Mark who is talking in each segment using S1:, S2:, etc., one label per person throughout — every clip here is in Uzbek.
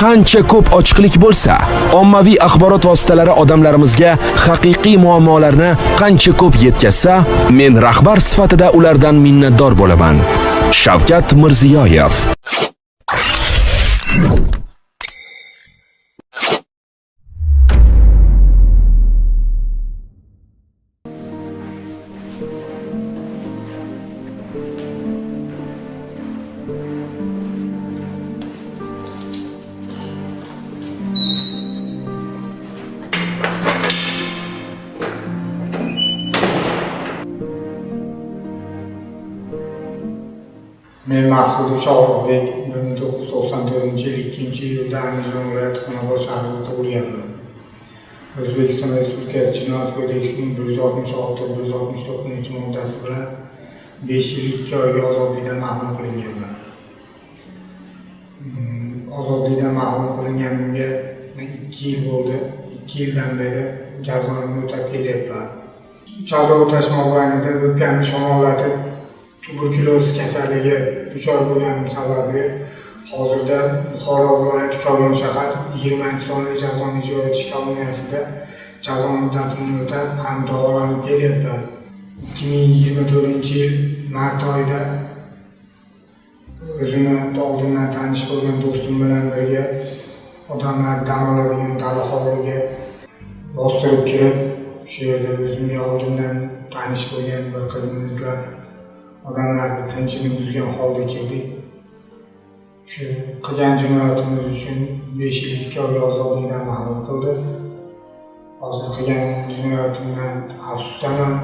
S1: qancha ko'p ochiqlik bo'lsa, ommaviy axborot vositalari odamlarimizga haqiqiy muammolarni qancha ko'p yetkazsa, men rahbar sifatida ulardan minnatdor bo'laman. Shavkat Mirziyoyev.
S2: Men Maqsud Shohirbek 1994-yil 2-iyulda Andijon viloyati Xonobod shahrida tug'ilganman. O'zbekiston Respublikasi Jinoyat kodeksining 166-169-moddasi bilan 5 yil 2 oyga ozodlikdan mahrum qilinganman. Ozodlikdan mahrum qilinganimga 2 yil bo'ldi. 2 yildan beri jazomni o'tab kelyapman. Jazo o'tash mobaynida o'pkamni shamollatib tuberkuloz kasaliga duchor bo'lganim sababli hozirda Buxoro viloyati Kogon shahar 20-sonli jazoni ijro etish koloniyasida jazo muddatini o'tab ham davolanib kelyapman. 2024-yil mart oyida o'zimni oldindan tanish bo'lgan do'stim bilan birga odamlar dam oladigan dala hovliga bostirib kirib, shu yerda o'zimga oldindan tanish bo'lgan bir qizni izlab odamlarni tinchini buzgan holda kirdik. Shu qilgan jinoyatimiz uchun 5 yil 2 oyga ozodlikdan mahrum qildi. Hozir qilgan jinoyatimdan afsusdaman.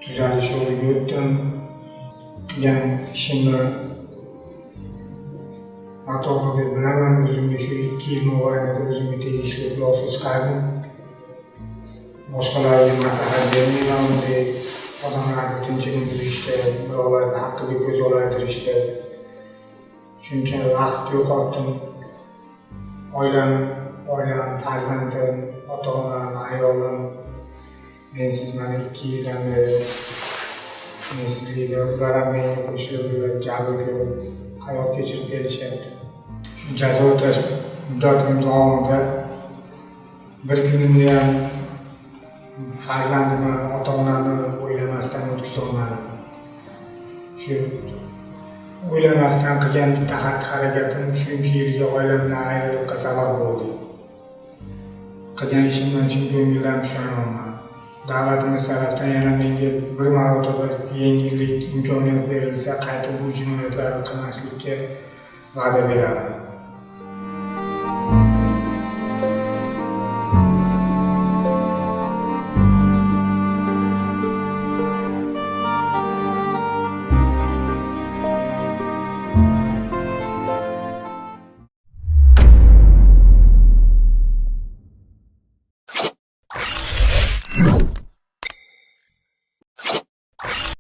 S2: Tuzalish yo'liga o'tdim. Qilgan ishimni noto'g'ri deb bilaman. O'zimga shu 2 yil mobaynida o'zimga tegishli xulosa chiqardim. Boshqalarga maslahat bermayman bunday odamlarni tinchini buzishda, birovlarni haqqiga ko'z olaytirishda. Shuncha vaqt yo'qotdim. Oilam, farzandim, ota-onam, ayolim. Mensiz mana 2 yildan beri mensizlikda ular ham menga qo'shilib jabr ko'rib hayot kechirib kelishyapti. Shu jazo o'tash muddatim davomida bir kunimni ham farzandimni, ota-onamni o'ylamasdan o'tkazolmadim. Shu o'ylamasdan qilgan bitta xatti-harakatim shuncha yilga oilamdan ayrilishga sabab bo'ldi. Qilgan ishimdan chin ko'ngildan pushaymonman. Davlatimiz tarafdan yana menga bir marotaba yengillik, imkoniyat berilsa, qaytib bu jinoyatlarni qilmaslikka va'da beraman.